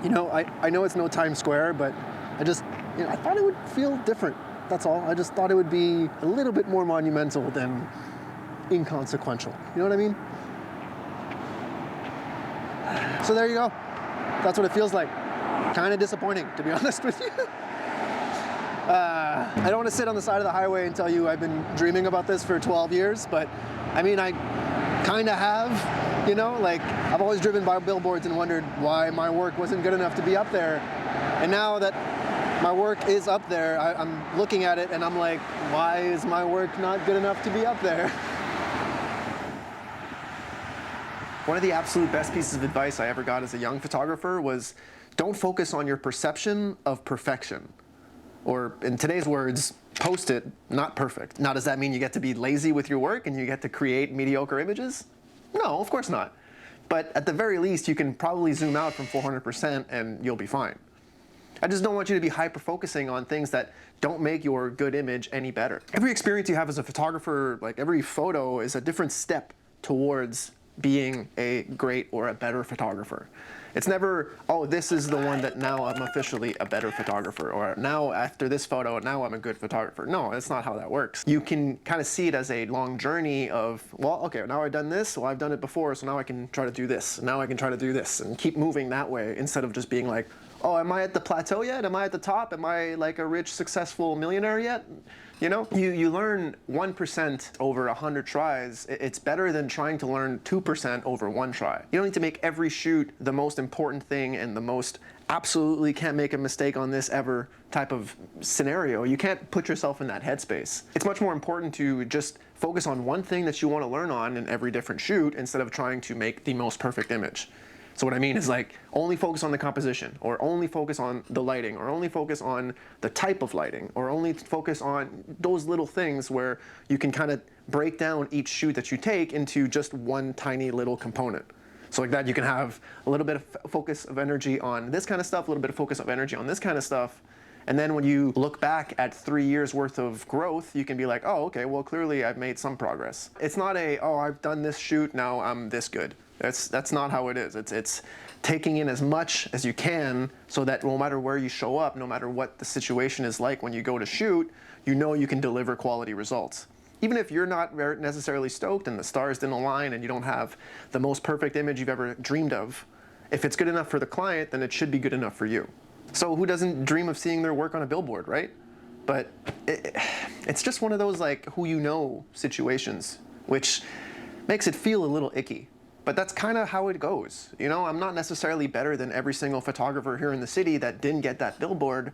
You know, I know it's no Times Square, but I just, you know, I thought it would feel different. That's all. I just thought it would be a little bit more monumental than inconsequential. You know what I mean? So there you go. That's what it feels like. Kind of disappointing, to be honest with you. I don't want to sit on the side of the highway and tell you I've been dreaming about this for 12 years, but I mean, I kind of have, you know, like I've always driven by billboards and wondered why my work wasn't good enough to be up there. And now that my work is up there, I'm looking at it and I'm like, why is my work not good enough to be up there? One of the absolute best pieces of advice I ever got as a young photographer was, don't focus on your perception of perfection. Or in today's words, post it, not perfect. Now, does that mean you get to be lazy with your work and you get to create mediocre images? No, of course not. But at the very least, you can probably zoom out from 400% and you'll be fine. I just don't want you to be hyper-focusing on things that don't make your good image any better. Every experience you have as a photographer, like every photo, is a different step towards being a great or a better photographer. It's never, oh, this is the one that now I'm officially a better photographer, or now after this photo, now I'm a good photographer. No, that's not how that works. You can kind of see it as a long journey of, well, okay, now I've done this, well, I've done it before, so now I can try to do this, now I can try to do this, and keep moving that way instead of just being like, oh, am I at the plateau yet? Am I at the top? Am I like a rich, successful millionaire yet? You know, you learn 1% over 100 tries. It's better than trying to learn 2% over one try. You don't need to make every shoot the most important thing and the most absolutely can't make a mistake on this ever type of scenario. You can't put yourself in that headspace. It's much more important to just focus on one thing that you want to learn on in every different shoot instead of trying to make the most perfect image. So what I mean is like only focus on the composition, or only focus on the lighting, or only focus on the type of lighting, or only focus on those little things where you can kind of break down each shoot that you take into just one tiny little component. So like that you can have a little bit of focus of energy on this kind of stuff, a little bit of focus of energy on this kind of stuff. And then when you look back at 3 years worth of growth, you can be like, oh, okay, well, clearly I've made some progress. It's not a, oh, I've done this shoot, now I'm this good. That's not how it is. It's taking in as much as you can so that no matter where you show up, no matter what the situation is like when you go to shoot, you know you can deliver quality results. Even if you're not necessarily stoked and the stars didn't align and you don't have the most perfect image you've ever dreamed of, if it's good enough for the client, then it should be good enough for you. So who doesn't dream of seeing their work on a billboard, right? But it's just one of those like who you know situations, which makes it feel a little icky. But that's kind of how it goes. You know, I'm not necessarily better than every single photographer here in the city that didn't get that billboard,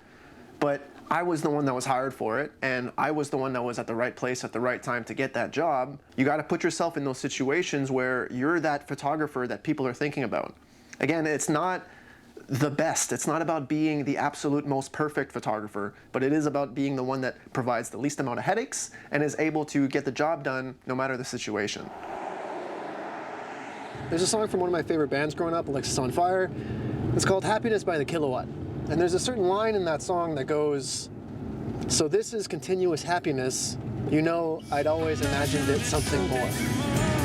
but I was the one that was hired for it, and I was the one that was at the right place at the right time to get that job. You got to put yourself in those situations where you're that photographer that people are thinking about. Again, it's not the best. It's not about being the absolute most perfect photographer, but it is about being the one that provides the least amount of headaches and is able to get the job done no matter the situation. There's a song from one of my favorite bands growing up, Alexis on Fire. It's called Happiness by the Kilowatt. And there's a certain line in that song that goes, so this is continuous happiness, you know, I'd always imagined it something more.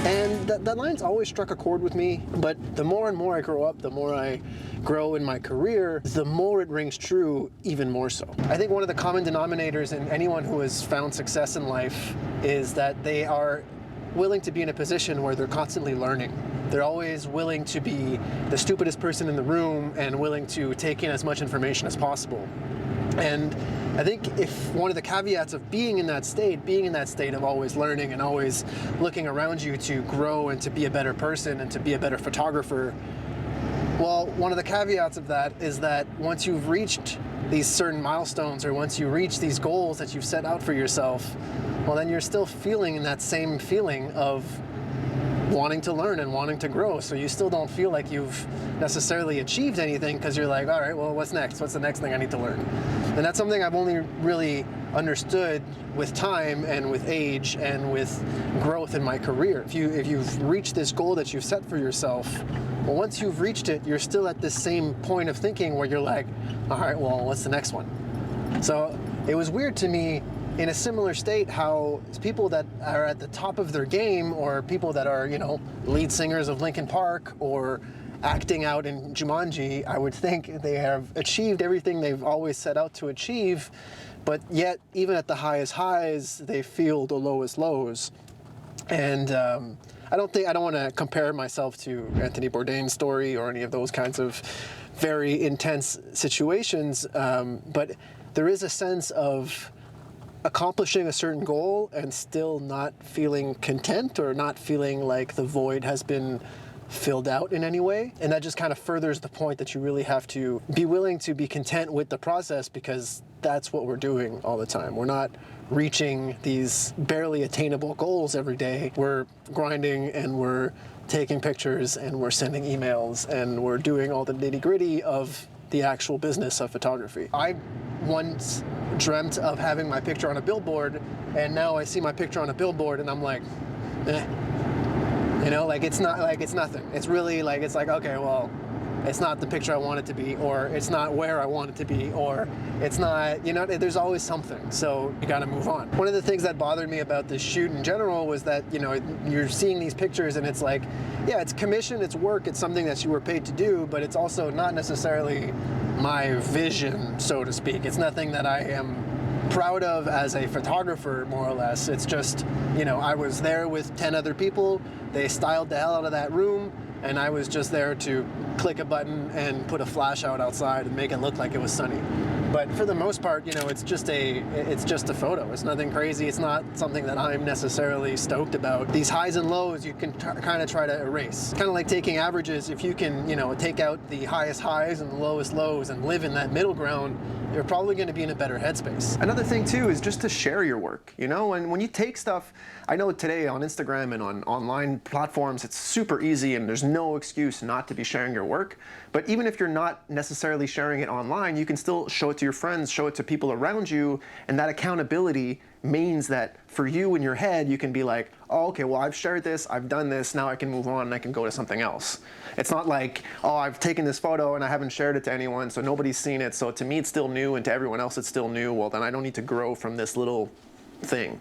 And that line's always struck a chord with me, but the more and more I grow up, the more I grow in my career, the more it rings true, even more so. I think one of the common denominators in anyone who has found success in life is that they are willing to be in a position where they're constantly learning. They're always willing to be the stupidest person in the room and willing to take in as much information as possible. And I think if one of the caveats of being in that state of always learning and always looking around you to grow and to be a better person and to be a better photographer, well, one of the caveats of that is that once you've reached these certain milestones or once you reach these goals that you've set out for yourself, well, then you're still feeling that same feeling of wanting to learn and wanting to grow. So you still don't feel like you've necessarily achieved anything because you're like, all right, well, what's next? What's the next thing I need to learn? And that's something I've only really understood with time and with age and with growth in my career. If you've reached this goal that you've set for yourself, well, once you've reached it, you're still at this same point of thinking where you're like, all right, well, what's the next one? So it was weird to me in a similar state how people that are at the top of their game or people that are, you know, lead singers of Linkin Park or acting out in Jumanji, I would think they have achieved everything they've always set out to achieve, but yet, even at the highest highs, they feel the lowest lows. And I don't want to compare myself to Anthony Bourdain's story or any of those kinds of very intense situations, but there is a sense of accomplishing a certain goal and still not feeling content or not feeling like the void has been filled out in any way. And that just kind of furthers the point that you really have to be willing to be content with the process, because that's what we're doing all the time. We're not reaching these barely attainable goals every day. We're grinding and we're taking pictures and we're sending emails and we're doing all the nitty-gritty of the actual business of photography. I once dreamt of having my picture on a billboard, and now I see my picture on a billboard and I'm like, eh. You know, like it's nothing. It's really like, it's like, okay, well, it's not the picture I want it to be, or it's not where I want it to be, or it's not, you know, there's always something. So you got to move on. One of the things that bothered me about this shoot in general was that, you know, you're seeing these pictures and it's like, yeah, it's commission, it's work, it's something that you were paid to do, but it's also not necessarily my vision, so to speak. It's nothing that I am proud of as a photographer, more or less. It's just, you know, I was there with 10 other people. They styled the hell out of that room, and I was just there to click a button and put a flash out outside and make it look like it was sunny. But for the most part, you know, it's just a photo. It's nothing crazy. It's not something that I'm necessarily stoked about. These highs and lows, you can kind of try to erase. Kind of like taking averages. If you can, you know, take out the highest highs and the lowest lows and live in that middle ground, you're probably going to be in a better headspace. Another thing too is just to share your work, you know, and when you take stuff, I know today on Instagram and on online platforms, it's super easy and there's no excuse not to be sharing your work. But even if you're not necessarily sharing it online, you can still show it to your friends, show it to people around you, and that accountability means that for you in your head, you can be like, oh, okay, well, I've shared this, I've done this, now I can move on and I can go to something else. It's not like, oh, I've taken this photo and I haven't shared it to anyone, so nobody's seen it, so to me it's still new and to everyone else it's still new. Well, then I don't need to grow from this little thing.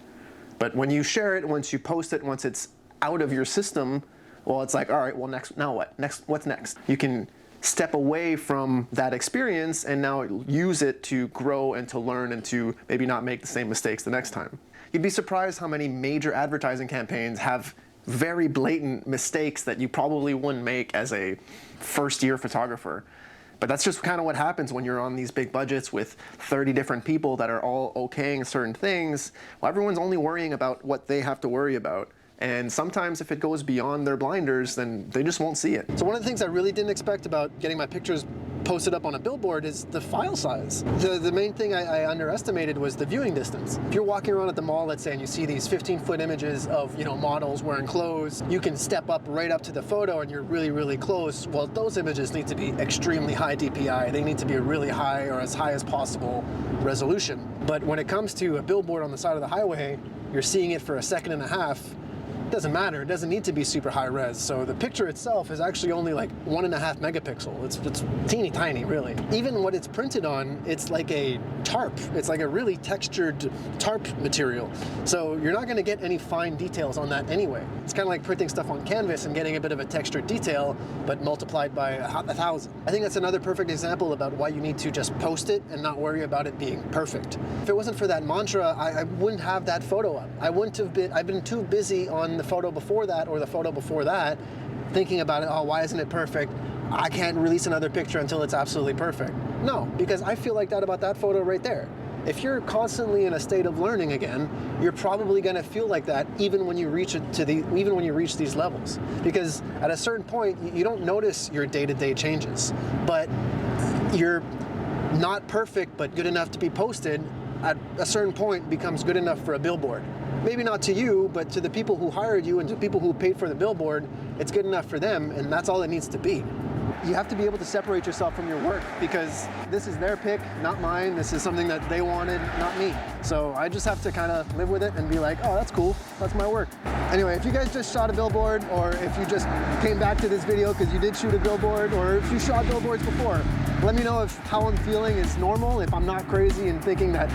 But when you share it, once you post it, once it's out of your system, well, it's like, all right, well, next, now what? What's next? You can step away from that experience and now use it to grow and to learn and to maybe not make the same mistakes the next time. You'd be surprised how many major advertising campaigns have very blatant mistakes that you probably wouldn't make as a first-year photographer. But that's just kind of what happens when you're on these big budgets with 30 different people that are all okaying certain things. Well, everyone's only worrying about what they have to worry about. And sometimes if it goes beyond their blinders, then they just won't see it. So one of the things I really didn't expect about getting my pictures posted up on a billboard is the file size. The main thing I underestimated was the viewing distance. If you're walking around at the mall, let's say, and you see these 15-foot images of, you know, models wearing clothes, you can step up right up to the photo and you're really, really close. Well, those images need to be extremely high DPI. They need to be a really high or as high as possible resolution. But when it comes to a billboard on the side of the highway, you're seeing it for a second and a half. Doesn't matter. It doesn't need to be super high res. So the picture itself is actually only like 1.5 megapixel. It's teeny tiny, really. Even what it's printed on, it's like a tarp. It's like a really textured tarp material. So you're not going to get any fine details on that anyway. It's kind of like printing stuff on canvas and getting a bit of a textured detail, but multiplied by 1,000. I think that's another perfect example about why you need to just post it and not worry about it being perfect. If it wasn't for that mantra, I wouldn't have that photo up. I've been too busy on the photo before that or the photo before that, thinking about it, oh, why isn't it perfect? I can't release another picture until it's absolutely perfect. No, because I feel like that about that photo right there. If you're constantly in a state of learning again, you're probably going to feel like that even when you reach these levels. Because at a certain point, you don't notice your day-to-day changes, but you're not perfect but good enough to be posted. At a certain point becomes good enough for a billboard. Maybe not to you, but to the people who hired you and to people who paid for the billboard, it's good enough for them, and that's all it needs to be. You have to be able to separate yourself from your work because this is their pick, not mine. This is something that they wanted, not me. So I just have to kind of live with it and be like, oh, that's cool. That's my work. Anyway, if you guys just shot a billboard, or if you just came back to this video because you did shoot a billboard, or if you shot billboards before, let me know if how I'm feeling is normal, if I'm not crazy and thinking that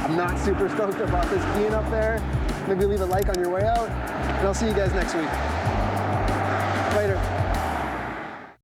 I'm not super stoked about this being up there. Maybe leave a like on your way out, and I'll see you guys next week.